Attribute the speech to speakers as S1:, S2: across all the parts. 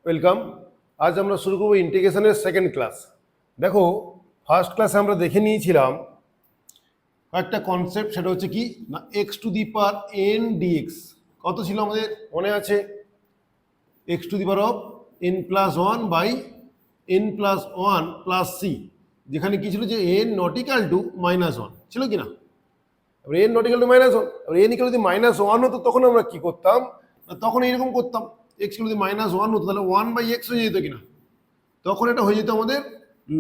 S1: Welcome. আজ আমরা শুরু করব ইন্টিগ্রেশনের সেকেন্ড ক্লাস। দেখো, ফার্স্ট ক্লাসে আমরা দেখে নিয়েছিলাম একটা কনসেপ্ট, সেটা হচ্ছে কি না x to the power n dx. কত ছিল আমাদের মনে আছে? X to the power of n plus one by n plus one plus C, যেখানে কি ছিল যে n not equal to minus one ছিল কি না? এবার n not equal to minus one, এবার এন ইকাল যদি মাইনাস ওয়ান হতো তখন আমরা কি করতাম? তখন এইরকম করতাম, এক্স যদি মাইনাস ওয়ান হতো তাহলে ওয়ান বাই এক্স হয়ে যেত কিনা, তখন এটা হয়ে যেত আমাদের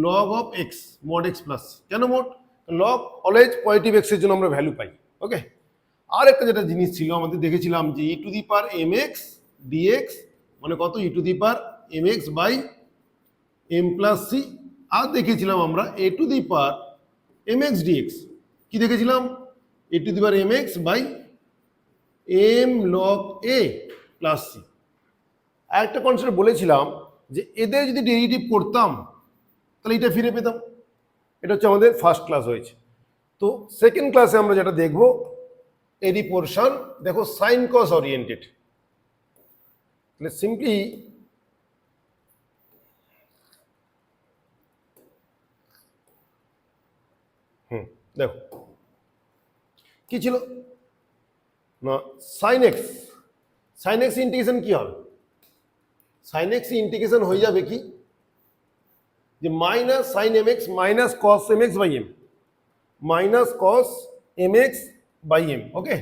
S1: log of x mod x plus. কেন মোড? লগ অলওয়েজ পজিটিভ এক্সের জন্য আমরা ভ্যালু পাই। ওকে, আর একটা যেটা জিনিস ছিল আমাদের দেখেছিলাম যে e to the power m x d x মানে কত? E to the power m x by M plus c. আর দেখেছিলাম আমরা a to the power m x d x. কি দেখেছিলাম? A to the power m x by m log a plus c. আর একটা concept বলেছিলাম যে এদের যদি ডেরিভেটিভ করতাম তাহলে এটা ফিরে পেতাম। এটা হচ্ছে আমাদের ফার্স্ট ক্লাস হয়েছে। তো সেকেন্ড ক্লাসে আমরা যেটা দেখব এরই পোর্শন, দেখো সাইন কস ওরিয়েন্টেড। তাহলে সিম্পলি দেখো কি ছিল না sine x. Sine x integration কি হবে? সাইন এক্স ইন্টিগ্রেশন হয়ে যাবে কি যে minus sine M x minus cos M x by m, minus cos M x by m. Okay,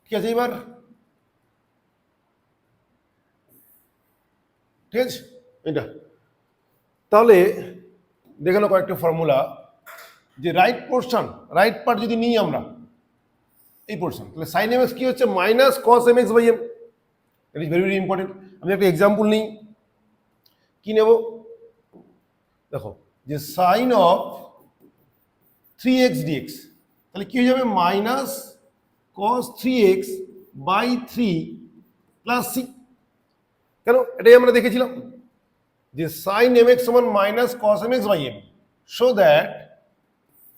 S1: ঠিক আছে। এবার ঠিক আছে এটা, তাহলে দেখে নাও কয়েকটা ফর্মুলা। যে রাইট পোর্শন, রাইট পার্ট যদি নিই আমরা এই পোর্শন, তাহলে সাইন এম এক্স কি হচ্ছে? Minus cos M x by m. It is very very important. আমি একটা এক্সাম্পল নিই, কি নেব দেখো, যে sine of three x dx, তাহলে কি হয়ে যাবে? Minus cos three x by three plus C. কেন? এটাই আমরা দেখেছিলাম যে সাইন এম এক্স সমান minus cos M x by m, so that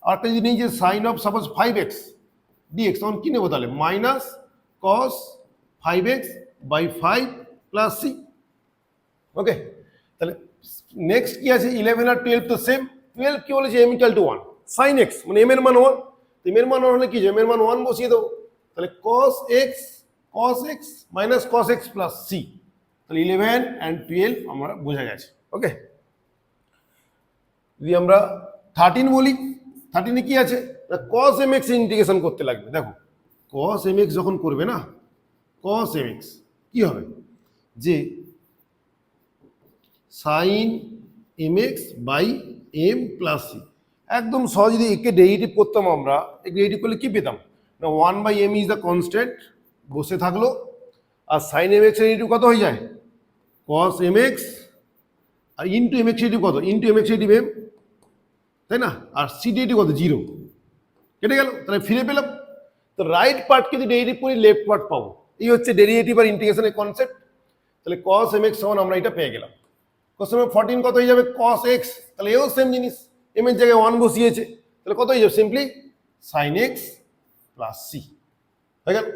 S1: আরেকটা যদি নিই যে sine of suppose five x dx, তখন কি নেবো তাহলে? Minus cos five x by five plus c. Okay, তাহলে নেক্সট কি আছে? 11 আর 12 তো সেম। 12 কি বলেছে? M equal to one, sine x মানে এম এর মান ওয়ান, এম এর মান ওয়ান হলে কি? এম এর মান ওয়ান বসিয়ে দেবো। তাহলে cos x minus cos x plus c. তাহলে 11 অ্যান্ড 12 আমরা বোঝা গেছে। ওকে, যদি আমরা 13 বলি, 13 কি আছে? কস এম এক্স ইন্টিগ্রেশন করতে লাগবে। দেখো কস এম এক্স যখন করবে না, কস এম এক্স কি হবে? যে sine M x by M plus C. একদম সহজ, যদি একে ডেরিভেটিভ করতাম আমরা, একে ডেরিভেটিভ করলে কি পেতাম না? One by m is the constant বসে থাকলো, আর সাইন এম এক্স ডেরিভেটিভ কত হয়ে যায়? কস এম এক্স আর ইন্টু এম এক্স ডেরিভেটিভ কত? Into m x derivative m, তাই না? আর সি ডেরিভেটিভ কত? জিরো। কেটে গেল, তাহলে ফিরে পেলাম। তো রাইট পার্ট যদি ডেরিভেটিভ করি লেফট পার্ট পাবো। এই হচ্ছে ডেরিভেটিভ আর ইন্টিগ্রেশনের কনসেপ্ট। তাহলে কস এম এক্স সমান আমরা এটা পেয়ে গেলাম। কস এম 14 কত হয়ে যাবে? Cos x. তাহলে এও সেম জিনিস, এম এর জায়গায় ওয়ান বসিয়েছে, তাহলে কত হয়ে যাবে? Simply sine x plus C হয়ে গেল।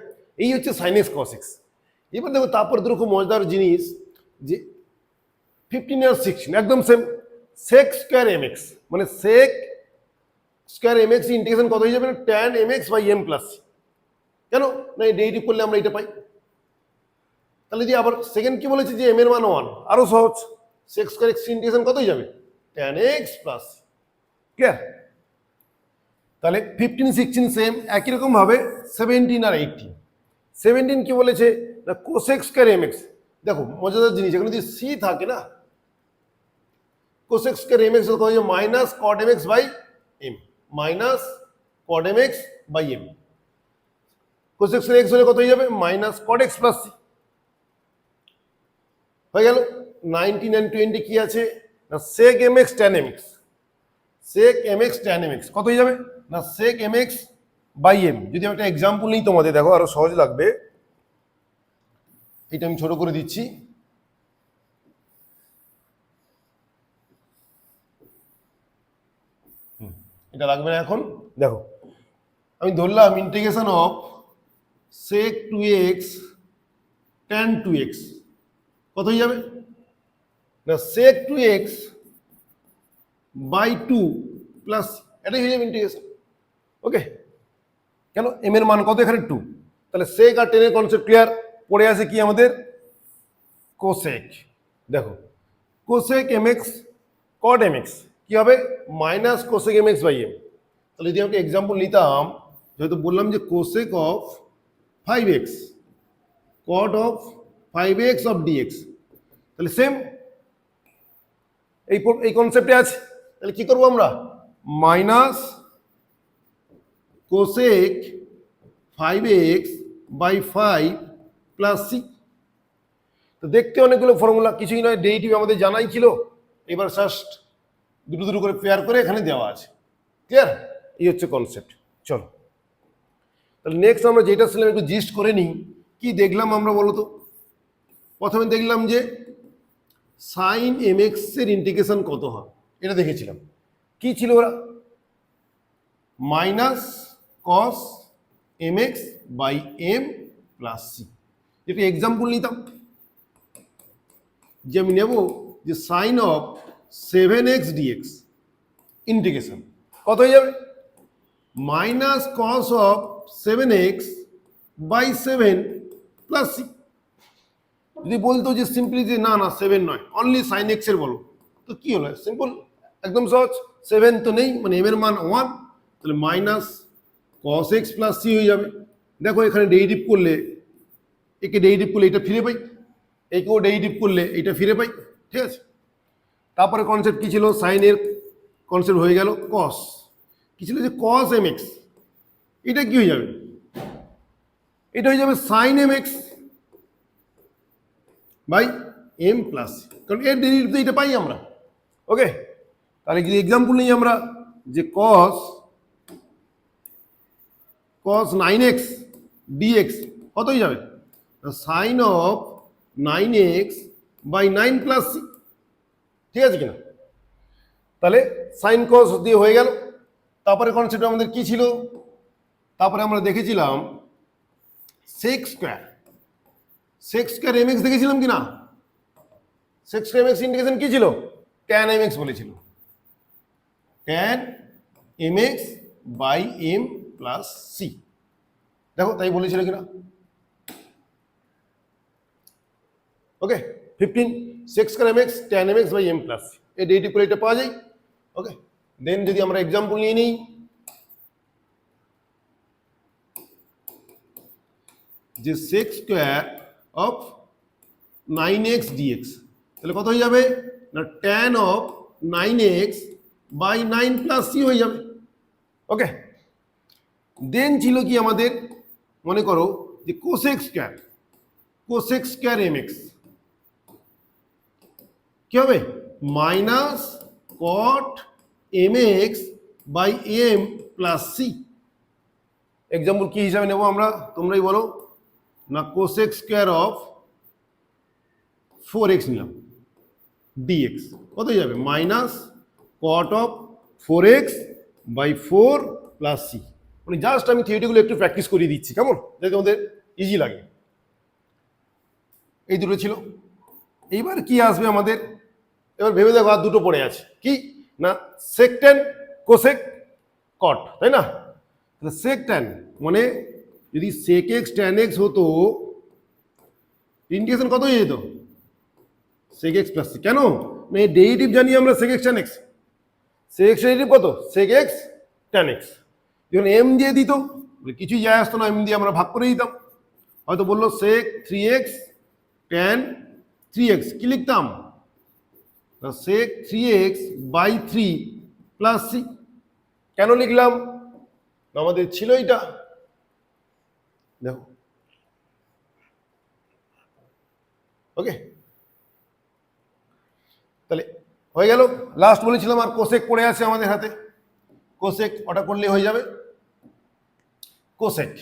S1: এই হচ্ছে সাইন এক্স কস এক্স। এবার দেখো তারপর দুটো খুব মজাদার জিনিস, যে 15 আর 16 একদম same. Sec square m x মানে sec square m x integration কত হয়ে যাবে? Tan M x by M plus C. কেন না? এই ডেরিভেটিভ করলে আমরা এটা পাই। তাহলে যদি আবার সেকেন্ড কি বলেছে যে এম এর মান ওয়ান, আরো সহজ, সেক্স স্কয়ার এক্স ইন্টিগ্রেশন কত হয়ে যাবে? Tan x plus. ক্লিয়ার? তাহলে 15 16 সেম। একই রকম ভাবে 17 আর 18। 17 কি বলেছে না? Cosec square M x. দেখো মজাদার জিনিস, এখানে যদি সি থাকে না, কোসেক স্কয়ার এম এক্স কত হয়ে যাবে? Minus cot M x by m, minus cot M x by m. Cosec square x হলে কত হয়ে যাবে? Minus cot x plus C. হয়ে গেল। 19 and 20 কি আছে না? Sec m x tan M x, sec m x tan M x কত হয়ে যাবে না? Sec m x by m. যদি আমি একটা এক্সাম্পল নিই তোমাদের, দেখো আরো সহজ লাগবে। এটা আমি ছোট করে দিচ্ছি। এটা লাগবে না এখন। দেখো আমি ধরলাম integration of sec 2x tan 2x কত হয়ে যাবে না sec 2x বাই 2 প্লাস এটাই হয়ে যাবে ইন্টিগ্রেশন। ওকে, কেন এম এর মান কত এখানে 2, তাহলে sec আর tan এর কনসেপ্ট ক্লিয়ার। পড়ে আছে কি আমাদের কোসেক। দেখো কোসেক mx cot mx কি হবে minus cosec mx by m। তাহলে যদি আমরা এক্সাম্পল নিতাম, যেহেতু বললাম যে cosec of 5x cot of 5x of dx, তাহলে সেম এই কনসেপ্টে আছে। তাহলে কি করবো আমরা minus cosec 5x by 5 plus সি। তো দেখতে অনেকগুলো ফর্মুলা, কিছুই নয়, ডেরিভেটিভ আমাদের জানাই ছিল, এবার জাস্ট দুটো দুটো করে পেয়ার করে এখানে দেওয়া আছে। ক্লিয়ার? এই হচ্ছে কনসেপ্ট। চলো তাহলে নেক্সট আমরা যেটা ছিলাম একটু জিস্ট করে নিই। কি দেখলাম আমরা বলো তো? প্রথমে দেখলাম যে সাইন এম এক্স এর ইন্টিগ্রেশন কত হয় এটা দেখেছিলাম। কি ছিল ওরা? Minus cos M x by M plus C. যেটা এক্সাম্পল নিতাম, যে আমি নেব যে sine of 7x dx integration কত হয়ে যাবে minus cos of 7x by 7 plus C. যদি বলতো যে সিম্পলি যে না না 7 নয়, অনলি সাইন এক্স এর বলো, তো কি হলো? সিম্পল, একদম সহজ। 7 তো নেই, মানে এম এর মান 1, তাহলে minus cos x plus C হয়ে যাবে। দেখো এখানে ডেরিভেটিভ করলে, একে ডেরিভেটিভ করলে এটা ফিরে পাই, একেও ডেরিভেটিভ করলে এটা ফিরে পাই। ঠিক আছে, তারপরে কনসেপ্ট কি ছিল? সাইনের কনসেপ্ট হয়ে গেল কস। কি ছিল যে কস এম এক্স, এটা কি হয়ে যাবে? এটা হয়ে যাবে sine M x by M plus, কারণ এর ডেরিভেটিভ তো এটা পাই আমরা। ওকে, তাহলে যদি এক্সাম্পল নিই আমরা যে কস 9x dx কত হয়ে যাবে sine of 9x by 9 plus C. ঠিক আছে কিনা? তাহলে সাইন কস দিয়ে হয়ে গেল। তারপরে কনসেপ্ট আমাদের কি ছিল? তারপরে আমরা দেখেছিলাম সেক স্কয়ার এম এক্স দেখেছিলাম কিনা? Sec square M x integration কি ছিল? ট্যান এম এক্স বলেছিল, tan M x by M plus C. দেখো তাই বলেছিল কিনা? Okay, 15 sec square M x tan M x by M plus C, এই ডেরিভেটিভ করে এটা পাওয়া যায়। ওকে, দেন যদি আমরা এক্সাম্পল নিয়ে নিই, যে সেক স্কয়ার অফ 9x dx, তাহলে কত হয়ে যাবে না tan of 9x by 9 plus C হয়ে যাবে। ওকে, দেন ছিল কি আমাদের, মনে করো যে কোসেক স্কয়ার এম এক্স কি হবে minus cot M x by M plus C. Example কি হিসাবে নেব আমরা, তোমরাই বলো না? কোসেক স্কয়ার অফ 4x নিলাম dx কত হয়ে যাবে minus cot of 4x by 4 plus C. মানে জাস্ট আমি থিওরিগুলো একটু প্র্যাকটিস করিয়ে দিচ্ছি, কেমন, যাতে তোমাদের ইজি লাগে। এই দুটো ছিল। এইবার কি আসবে আমাদের? এবার ভেবে দেখো আর দুটো পড়ে আছে। কি না সেক ট্যান কোসেক কট, তাই না? তাহলে সেক ট্যান মানে যদি সেক এক্স ট্যান এক্স হতো, ইন্টিগ্রেশন কত হয়ে যেত সেক এক্স প্লাস সি। কেন না এই ডেরিভেটিভ জানি আমরা sec x tan x. Sec x derivative কত? Sec x tan x. যখন এম দিয়ে দিত কিছুই যায় আসতো না, এম দিয়ে আমরা ভাগ করে দিতাম। হয়তো বললো সেক 3x ট্যান 3x, কি লিখতাম? সেক 3x বাই 3 প্লাস সি। কেন লিখলাম? আমাদের ছিল এটা, দেখো। ওকে, তাহলে হয়ে গেল। লাস্ট বলেছিলাম আর কোসেক পড়ে আছে আমাদের হাতে, কোসেক ওটা করলে হয়ে যাবে কোসেক।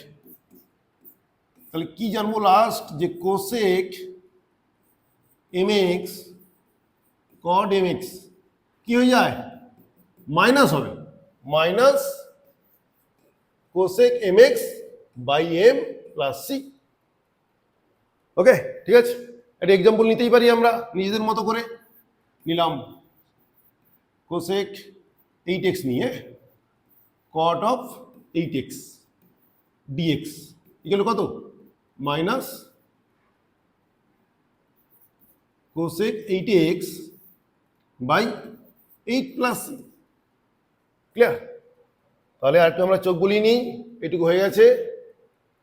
S1: তাহলে কি জানবো লাস্ট? যে cosec M X cot M x কি হয়ে যায়? মাইনাস হবে, minus cosec mx by m plus c। Okay, ঠিক আছে, একটা এক্সাম্পল নিতেই পারি আমরা নিজেদের মতো করে। নিলাম কোসেক 8x নিয়ে cot of 8x dx equal কত? Minus cosec 8x by 8 plus c। Clear? তাহলে আর একটু আমরা চোখ বুলিয়ে নিই, এটুকু হয়ে গেছে।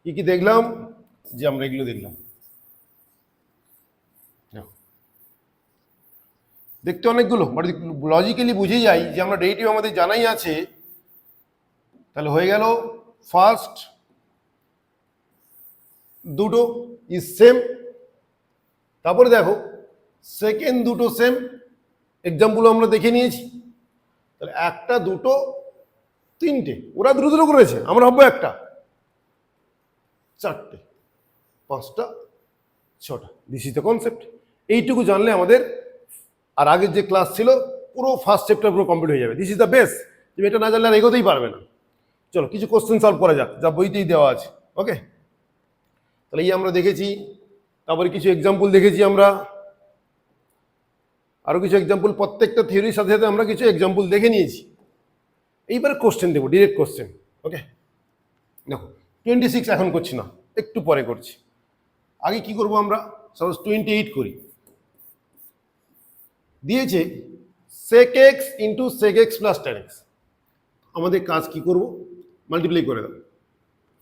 S1: কি কি দেখলাম? যে আমরা এগুলো দেখলাম, দেখতে অনেকগুলো, বাট লজিক্যালি বুঝে যাই যে আমরা ডেরিভেটিভ আমাদের জানাই আছে। তাহলে হয়ে গেল ফার্স্ট দুটো ইজ সেম, তারপরে দেখো সেকেন্ড দুটো সেম, এক্সাম্পল আমরা দেখে নিয়েছি। তাহলে একটা দুটো তিনটে, ওরা দুটো দুটো করেছে, আমরা ভাববো একটা, চারটে, পাঁচটা, ছটা। This is the concept. এইটুকু জানলে আমাদের আর আগের যে ক্লাস ছিল পুরো ফার্স্ট চ্যাপ্টার পুরো কমপ্লিট হয়ে যাবে। This is the best. তুমি এটা না জানলে আর এগোতেই পারবে না। চলো কিছু কোশ্চেন সলভ করা যাক, যা বইতেই দেওয়া আছে। ওকে, তাহলে এই আমরা দেখেছি, তারপরে কিছু এক্সাম্পল দেখেছি আমরা, আরো কিছু এক্সাম্পল, প্রত্যেকটা থিওরির সাথে সাথে আমরা কিছু এক্সাম্পল দেখে নিয়েছি। এইবারে কোশ্চেন দেবো, ডিরেক্ট কোশ্চেন। ওকে, দেখো 26 এখন করছি না, একটু পরে করছি। আগে কি করব আমরা? সাপোজ 28 করি। দিয়েছে sec x into sec x plus tan x। আমাদের কাজ কি করব? মাল্টিপ্লাই করে দাও।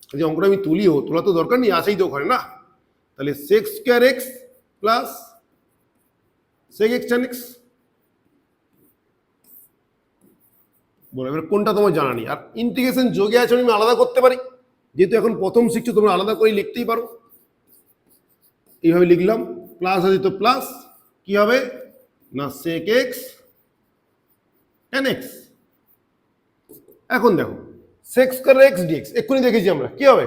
S1: যদি অঙ্কটা আমি তুলিও, তোলা তো দরকার নেই, আসেই তো ওখানে না। তাহলে sec square x plus sec x tan x। বলো এবার কোনটা তোমার জানা নেই। আর ইন্টিগ্রেশন যোগে আছে, আমি আলাদা করতে পারি, যেহেতু এখন প্রথম শিখছো তোমরা আলাদা করে লিখতেই পারো। এইভাবে লিখলাম, প্লাস আছে তো প্লাস কি হবে না sec x tan x। এখন দেখো sec স্কয়ার x dx এক্ষুনি দেখেছি আমরা, কি হবে?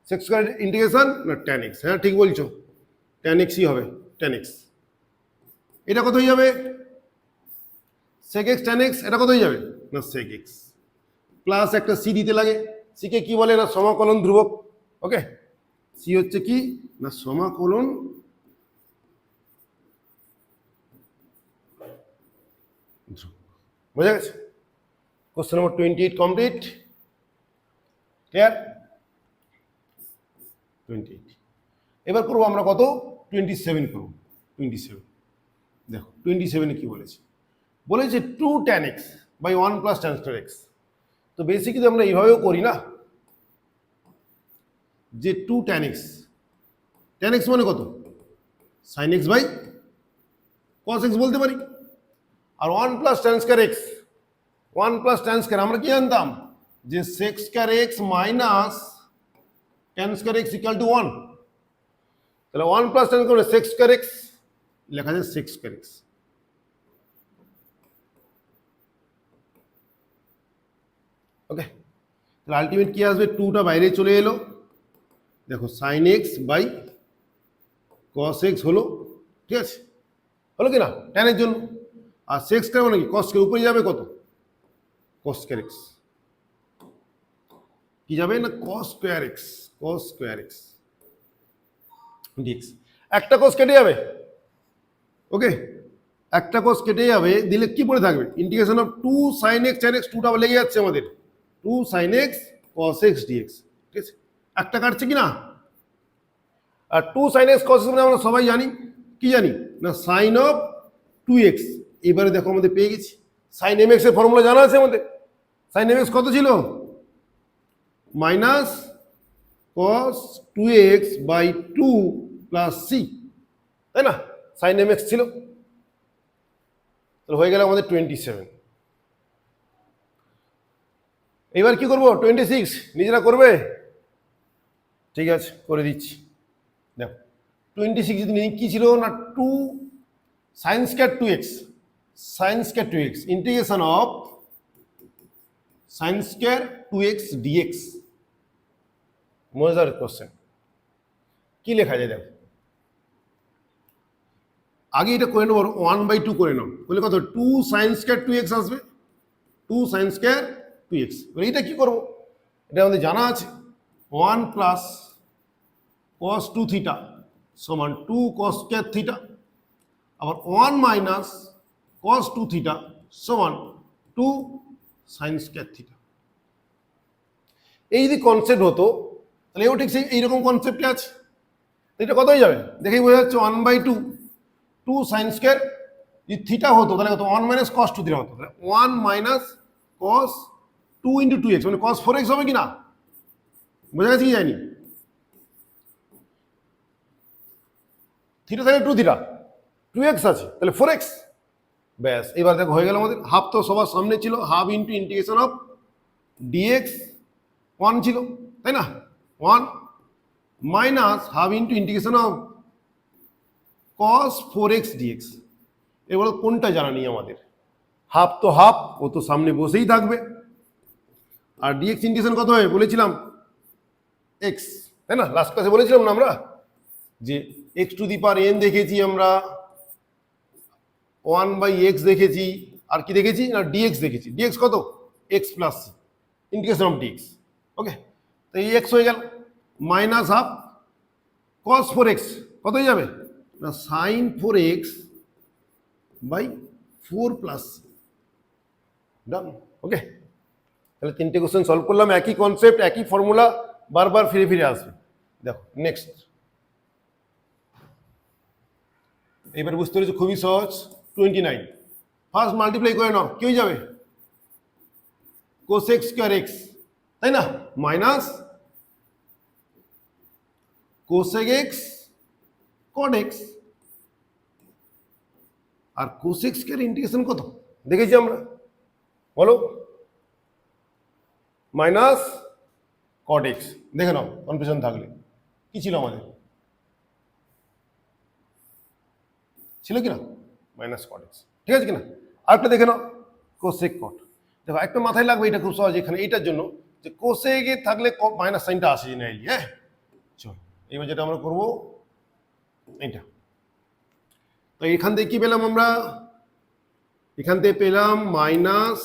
S1: sec স্কয়ার ইন্টিগ্রেশন না tan x। হ্যাঁ ঠিক বলছো, tan x ই হবে, tan x। এটা কত হয়ে যাবে? sec x tan x। এটা কত হয়ে যাবে না sec x প্লাস একটা c দিতে লাগে। c কে কি বলে না সমাকলন ধ্রুবক। ওকে, c হচ্ছে কি না সমাকলন বোঝা গেছে? Question number 28 complete. ক্লিয়ার? 28। এবার করবো আমরা কত? 27 করবো। 27 দেখো 27 কি বলেছে? বলেছে 2 tan x by 1 plus tan square x। তো বেসিক্যালি আমরা এইভাবেও করি না, যে 2 tan x, tan x মানে কত? sin x by cos x বলতে পারি। আর 1 plus tan square x, 1 plus tan square আমরা কি জানতাম? যে sec square x minus tan square x equal to 1। তাহলে 1 প্লাস tan করে sec স্কয়ার x লেখা যায় sec স্কয়ার x। ওকে, তাহলে আলটিমেট কি আসবে? 2টা বাইরে চলে এলো। দেখো sin x by cos x হলো, ঠিক আছে? হলো কি না tan এর জন্য? আর sec স্কয়ার মানে কি? cos স্কয়ার উপরে যাবে কত? cos square x। কি যাবে না cos square x, cos square x dx। একটা cos কেটে যাবে। ওকে, একটা cos কেটে যাবে, দিলে কি পড়ে থাকবে? Integration of 2 sin x tan x, 2টা লেগে যাচ্ছে আমাদের, 2 sin x cos x dx। ঠিক আছে, একটা কাটছে কি না? আর 2 sin x cos x মানে আমরা সবাই জানি, কি জানি না sin অফ 2x। এবারে দেখো আমাদের পেয়ে গেছি sin mx এর ফর্মুলা জানা আছে আমাদের। sin mx কত ছিল? Minus cos 2x by 2 plus c, তাই না? sin mx ছিল। তাহলে হয়ে গেল আমাদের 27। এবার কি করবো? 26 নিজেরা করবে? ঠিক আছে, করে দিচ্ছি। দেখো 26 যদি কি ছিল না 2 sin square 2x, sin square 2x integration of sin square 2x dx। মজার কোশ্চেন, কি লেখা যায় দেখো। আগে এটা করে নেবো, 1/2 করে নাও, বলে কত? 2 sin স্কয়ার 2x আসবে, 2 sin স্কয়ার 2x। এটা কি করবো? এটা আমাদের জানা আছে 1 প্লাস cos 2 থিটা সমান 2 cos স্কয়ার থিটা, আবার 1 মাইনাস cos 2 থিটা সমান 2 sin স্কয়ার থিটা। এই যদি কনসেপ্ট হতো তাহলে এও ঠিক সেই এইরকম কনসেপ্টে আছে। এটা কত হয়ে যাবে দেখেই বোঝা যাচ্ছে 1/2 2 sin স্কয়ার, যদি থিটা হতো তাহলে কত 1 মাইনাস cos 2 থিটা হতো, তাহলে 1 মাইনাস cos 2 ইন্টু 2x মানে cos 4x হবে কি না? বোঝা গেছে কি যায়নি? থিটা থাকে 2 থিটা 2x আছে তাহলে 4x, ব্যাস এবার দেখো হয়ে গেল আমাদের। হাফ তো সবার সামনে ছিল, half into integration of dx 1 ছিল তাই না, 1 minus half into integration of cos 4x dx। এবার কোনটা জানা নেই আমাদের, হাফ তো হাফ, ও তো সামনে বসেই থাকবে, আর dx ইন্টিগ্রেশন কত হয় বলেছিলাম x তাই না, লাস্ট ক্লাসে বলেছিলাম না আমরা যে x two the power n দেখেছি আমরা, 1/x দেখেছি, আর কি দেখেছি না dx দেখেছি, dx কত x plus c integration of dx। ওকে, তো এই x হয়ে গেল মাইনাস হাফ cos 4x কত হয়ে যাবে না sin 4x by 4 plus c। Done. Okay, তাহলে তিনটে কোশ্চেন সলভ করলাম, একই কনসেপ্ট একই ফর্মুলা বারবার ফিরে ফিরে আসবে। দেখো নেক্সট, এবার বুঝতে পেরেছো খুবই সহজ। 29 ফার্স্ট মাল্টিপ্লাই করে নাও, কি হয়ে যাবে cosec স্কয়ার x তাই না, minus cosec x cot x, আর cosec স্কয়ার ইন্টিগ্রেশন কত দেখেছি আমরা বলো, মাইনাস cot x। দেখে নাও কনফিউশন থাকলে কি ছিল আমাদের, ছিল কিনা মাইনাস cot x, ঠিক আছে কিনা। আরেকটা দেখে নাও cosec cot, দেখো একটা মাথায় লাগবে, এটা খুব সহজ এখানে এইটার জন্য যে cosec এ থাকলে মাইনাস সাইনটা আসে জেনারেলি। হ্যাঁ চল এবার যেটা আমরা করবো এইটা, তো এখান থেকে কি পেলাম আমরা, এখান থেকে পেলাম মাইনাস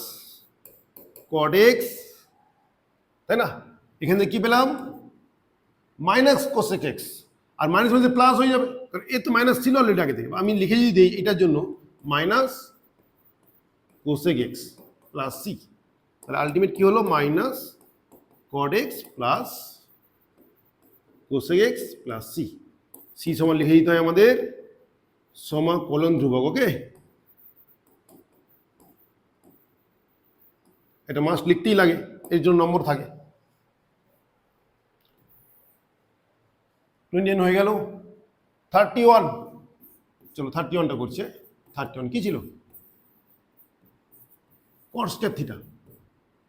S1: cot x তাই না, এখান থেকে কি পেলাম মাইনাস cosec x, আর মাইনাস বলতে প্লাস হয়ে যাবে কারণ এ তো মাইনাস ছিল অলরেডি আগে থেকে। আমি লিখে যদি দিই এটার জন্য minus cosec x plus c, তাহলে আলটিমেট কি হলো minus cot x plus cosec x plus c। c সমান লিখে দিতে হয় আমাদের সমাকলন ধ্রুবক। ওকে, এটা মাস্ট লিখতেই লাগে, এর জন্য নম্বর থাকে। 29 হয়ে গেল। 31, চলো 31টা করছে। 31 কি ছিল cot square theta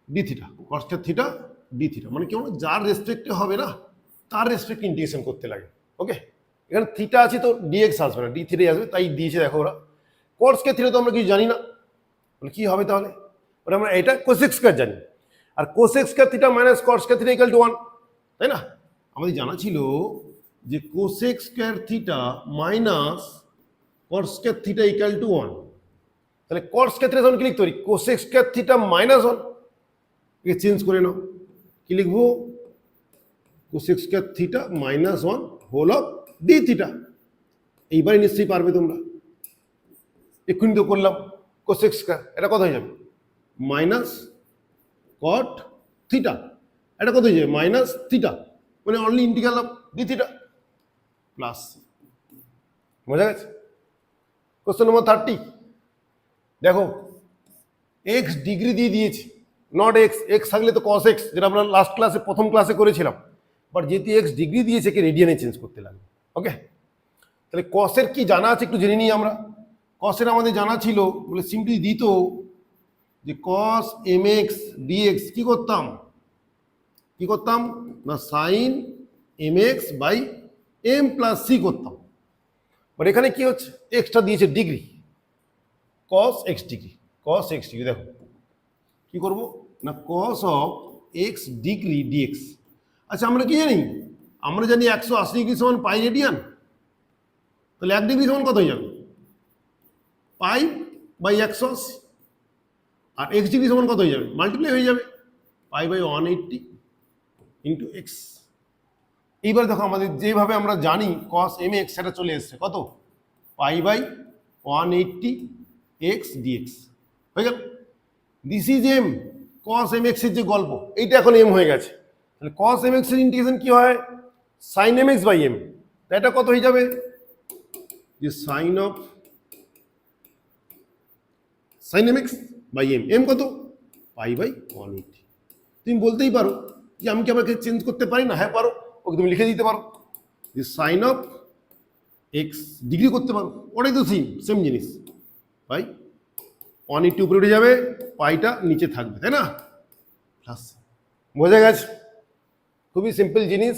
S1: d theta, cot square theta d theta, মানে কেমন যার রেসপেক্টে হবে না তার রেসপেক্টে ইন্টিগ্রেশন করতে লাগে। ওকে, এখানে থিটা আছে তো dx আসবে না, d থিটাই আসবে, তাই দিয়েছে দেখো ওরা। cot স্কয়ার থিটা তো আমরা কিছু জানি না, বলে কি হবে তাহলে, ওটা আমরা এটা cosec স্কয়ার জানি, আর cosec square theta minus cot square theta equal to 1 তাই না। আমাদের জানা ছিল যে cosec square theta minus cot square theta equal to 1, তাহলে cot স্কয়ার থিটা তখন কি লিখতে পারি cosec স্কয়ার থিটা মাইনাস 1, একে চেঞ্জ করে নাও, কি লিখবো cosec square theta minus 1 whole of d theta. এইবারে নিশ্চয়ই পারবে তোমরা, এক্ষুনি তো করলাম cosec স্কয়ার, এটা কত হয়ে যাবে মাইনাস cot থিটা, এটা কত হয়ে যাবে মাইনাস থিটা, মানে only integral of d theta plus. বোঝা গেছে। কোশ্চেন নম্বর 30, দেখো x ডিগ্রি দিয়ে দিয়েছি, নট x, x থাকলে তো cos x যেটা আমরা লাস্ট ক্লাসে প্রথম ক্লাসে করেছিলাম, বাট যেহেতু x ডিগ্রি দিয়েছে কে রেডিয়ানে চেঞ্জ করতে লাগবে। ওকে, তাহলে cos এর কি জানা আছে একটু জেনে নিই আমরা। cos এর আমাদের জানা ছিল বলে সিম্পলি দিত যে cos mx dx কি করতাম না sin mx by m plus c করতাম, বাট এখানে কি হচ্ছে এক্সটা দিয়েছে degree, cos x degree, cos x degree. দেখো কি করব না cos of x degree dx। আচ্ছা আমরা কি জানি, আমরা জানি 180 ডিগ্রি সমান পাই রেডিয়ান, তাহলে 1 ডিগ্রি সমান কত হয়ে যাবে পাই বাই 180, আর x ডিগ্রি সমান কত হয়ে যাবে মাল্টিপ্লাই হয়ে যাবে পাই বাই 180। Into x. এইবার দেখো আমাদের যেভাবে আমরা জানি কস এম এক্স সেটা চলে এসছে কত, পাই বাই 180 এক্স ডিএক্স হয়ে গেল। This is M, cos M X এর যে গল্প এইটা এখন এম হয়ে গেছে। তাহলে কস এম এক্স এর ইন্টিগ্রেশন কি হয়, sine M x by M. এটা কত হয়ে যাবে, যে sine of sine M x by M, M কত পাই বাই 180। তুমি বলতেই পারো যে আমি কি আমাকে চেঞ্জ করতে পারি না, হ্যাঁ পারো, ওকে তুমি লিখে দিতে পারো যে সাইন অফ এক্স, ডিগ্রি করতে পারো, ওটাই তো সেম জিনিস, বাই 180 উপরে উঠে যাবে, পাইটা নিচে থাকবে, তাই না, প্লাস। বোঝা গেছে, খুবই সিম্পল জিনিস।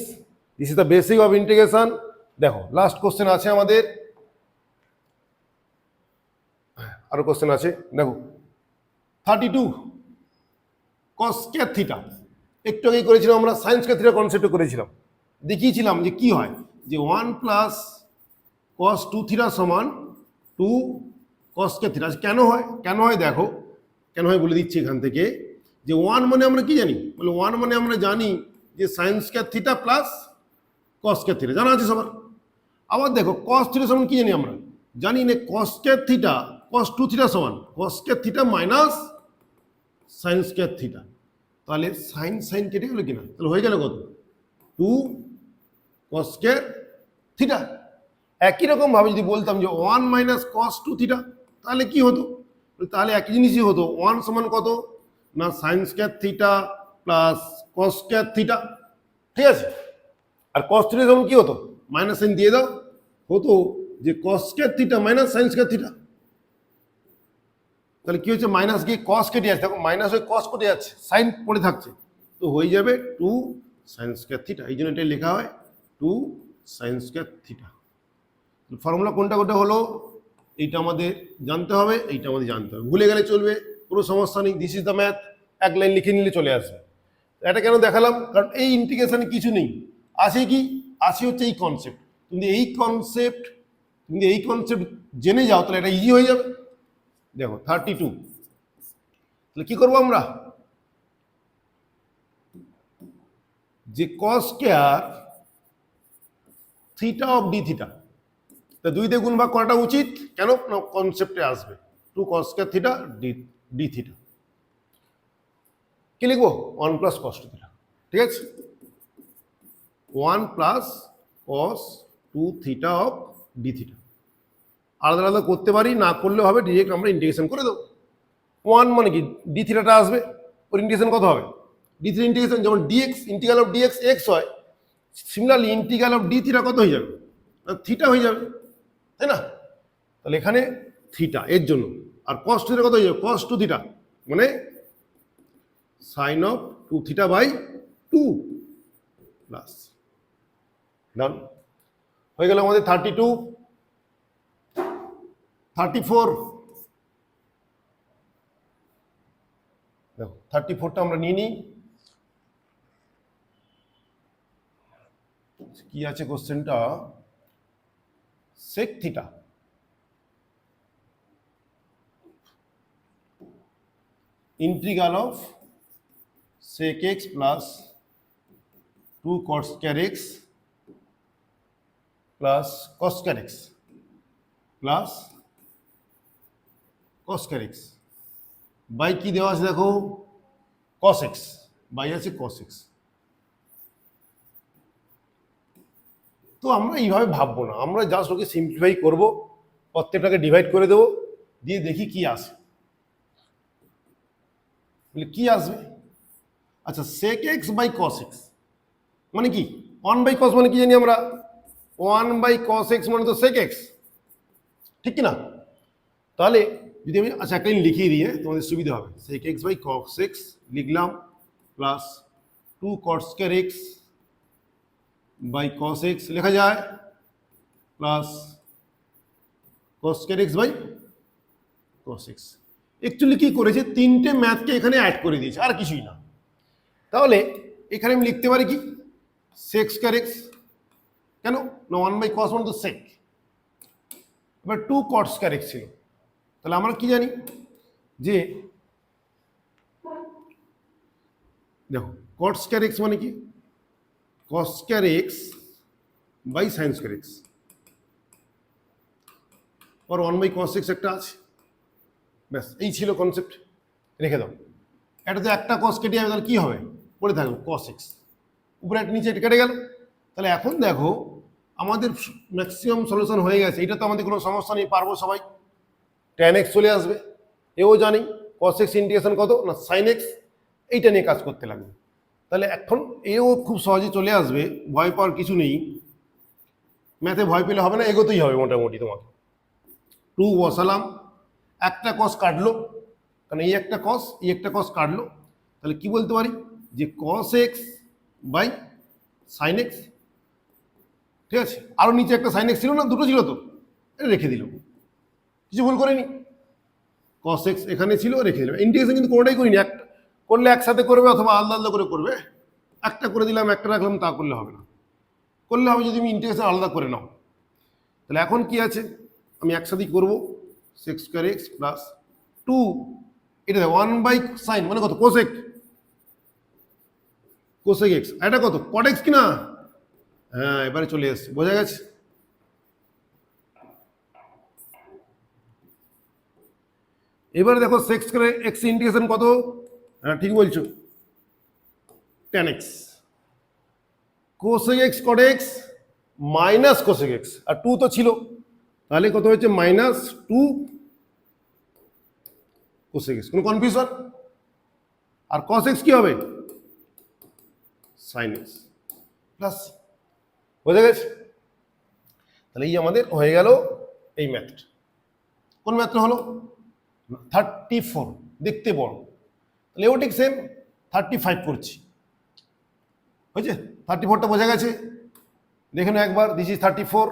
S1: This is the basic of integration. দেখো লাস্ট কোশ্চেন আছে আমাদের, আরো কোশ্চেন আছে, দেখো 32 কস স্কয়ার থিটা। একটু আগেই করেছিলাম আমরা সাইন স্কয়ার থিটা কনসেপ্টে করেছিলাম, দেখিয়েছিলাম যে কি হয়, যে 1 প্লাস কস 2 থিটা সমান 2 কস স্কয়ার থিটা। কেন হয়, কেন হয় দেখো, কেন হয় বলে দিচ্ছি এখান থেকে। যে 1 মানে আমরা কি জানি, বলে 1 মানে আমরা জানি যে sign square theta plus cos square theta, জানা আছে সবার। আবার দেখো কস থিটা সমান কি জানি আমরা, জানি না cos square theta cos 2 theta সমান cos square theta minus sine square theta. তাহলে সাইন সাইন কেটে গেল কিনা, তাহলে হয়ে গেল কত 2 কস স্কয়ার থিটা। একই রকম ভাবে যদি বলতাম যে 1 মাইনাস কস 2 থিটা, তাহলে কি হতো, তাহলে একই জিনিসই হতো, 1 সমান কত না sign square theta plus cos square theta, ঠিক আছে। আর কস থিটা যেমন কি হতো, মাইনাস সাইন দিয়ে দাও, হতো যে কস square theta minus sine square theta. তাহলে কি হচ্ছে, মাইনাস গিয়ে কস কেটে যাচ্ছে, দেখো মাইনাস হয়ে কস কেটে যাচ্ছে, সাইন পড়ে থাকছে, তো হয়ে যাবে 2 সাইন স্কয়ার থিটা। এই জন্য এটা লেখা হয় 2 সাইন স্কয়ার থিটা। ফর্মুলা কোনটা কোনটা হলো, এইটা আমাদের জানতে হবে, এইটা আমাদের জানতে হবে, ভুলে গেলে চলবে, কোনো সমস্যা নেই। দিস ইজ দ্য ম্যাথ, এক লাইন লিখে নিলে চলে আসবে। এটা কেন দেখালাম, কারণ এই ইন্টিগ্রেশনে কিছু নেই, আছে কি, আছে হচ্ছে এই কনসেপ্ট। তুমি এই কনসেপ্ট জেনে যাও, তাহলে এটা ইজি হয়ে যাবে। দেখো 32, তাহলে কি করবো আমরা, যে কস square theta of d theta, তা 2 দিয়ে গুণ ভাগ করাটা উচিত, কেন না কনসেপ্টে আসবে 2 cos square theta D theta. কি লিখবো, 1 প্লাস কস 2 থিটা, ঠিক আছে, 1 plus cos 2 theta of d theta. আলাদা আলাদা করতে পারি, না করলেও হবে, ডিরেক্ট আমরা ইন্টিগ্রেশন করে দেবো। 1 মানে কি, ডি থিটাটা আসবে, ওর ইন্টিগ্রেশন কত হবে, ডি থিটা ইন্টিগ্রেশন, যেমন dx integral of dx x হয়, similarly integral of d theta কত হয়ে যাবে, থিটা হয়ে যাবে, তাই না। তাহলে এখানে থিটা এর জন্য, আর কস থিটা কত হয়ে যাবে, কস 2 থিটা, মানে sine of 2 theta by 2 plus, done হয়ে গেল আমাদের 32। 34, দেখো 34টা আমরা নিয়ে নিই, কি আছে কোশ্চেনটা, sec theta integral of sec X plus 2 cos square X plus cos square X plus cos square x by কি দেওয়া আছে দেখো, কস এক্স, বাই আছে কস এক্স। তো আমরা এইভাবে ভাববো না, আমরা জাস্ট ওকে সিম্পলিফাই করবো, প্রত্যেকটাকে ডিভাইড করে দেবো, দিয়ে দেখি কি আসে, বলে কি আসবে। আচ্ছা sec x by cos X মানে কি, 1 বাই কস মানে কি জানি আমরা, 1 বাই কস এক্স মানে তো সেক এক্স, ঠিক কিনা। তাহলে যদি আমি আচ্ছা একটা লিখিয়ে দিয়ে তোমাদের সুবিধা হবে, sec x by cos x লিখলাম, plus 2 cos square x by cos x লেখা যায়, plus cos square x by cos x. Actually কি করেছে, তিনটে ম্যাথকে এখানে অ্যাড করে দিয়েছে, আর কিছুই না। তাহলে এখানে আমি লিখতে পারি কি, সেক স্কয়ার এক্স, কেন না 1 বাই কস মানে তো সেক, এবার 2 কট স্কয়ার এক্স ছিল, তাহলে আমরা কি জানি যে দেখো কট স্কয়ার এক্স মানে কি, cos square x by sine square X, আর 1 বাই কস এক্স একটা আছে। ব্যাস এই ছিল কনসেপ্ট, রেখে দাও। এটাতে একটা কস কেটে যাবে, তাহলে কী হবে? পড়ে থাকবে কস এক্স, উপরে একটা নিচে কেটে গেল। তাহলে এখন দেখো আমাদের ম্যাক্সিমাম সলিউশন হয়ে গেছে, এটা তো আমাদের কোনো সমস্যা নেই, পারবো সবাই। ট্যান এক্স চলে আসবে, এও জানি কস এক্স ইন্টিগ্রেশন কত না সাইন এক্স, এইটা নিয়ে কাজ করতে লাগবে। তাহলে এখন এও খুব সহজে চলে আসবে, ভয় পাওয়ার কিছু নেই। ম্যাথে ভয় পেলে হবে না, এগোতেই হবে মোটামুটি তোমাকে। 2 বসালাম, একটা কস কাটলো, কারণ এই একটা কস কাটলো। তাহলে কি বলতে পারি যে cos x by sine x, ঠিক আছে। আরও নিচে একটা সাইন এক্স ছিল না, দুটো ছিল তো, এটা রেখে দিল, কিছু ভুল করেনি। কস এক্স এখানে ছিল, রেখে দিলাম। ইন্টিগ্রেশন কিন্তু কোনোটাই করিনি, একটা করলে একসাথে করবে অথবা আলাদা আলাদা করে করবে। একটা করে দিলাম একটা রাখলাম, তা করলে হবে না, করলে হবে যদি তুমি ইন্টিগ্রেশন আলাদা করে নাও। তাহলে এখন কি আছে, আমি একসাথেই করবো, সেক্স স্কয়ার এক্স প্লাস 2, এটা 1 বাই সাইন মানে কত কোসেক, কোসেক এক্স, এটা কত কট এক্স কিনা। হ্যাঁ এবারে চলে এসছে, বোঝা গেছে। এবারে দেখো সেক্স স্কয়ার এক্স ইন্টিগ্রেশন কত, হ্যাঁ ঠিক বলছো, tan x, cosec x cot x minus cosec x, আর 2 তো ছিল, তাহলে কত হয়েছে মাইনাস 2 কোসেক এক্স, কোনো কনফিউশন। আর কস এক্স কি হবে সাইন এক্স প্লাস, বোঝা গেছে। তাহলে এই আমাদের হয়ে গেল এই ম্যাথটা। কোন ম্যাথটা হলো 34, দেখতে বড়, তাহলে এও ঠিক সেম 35 করছি, হয়েছে। 34টা বোঝা গেছে, দেখে নাও একবার, দিস ইজ 34।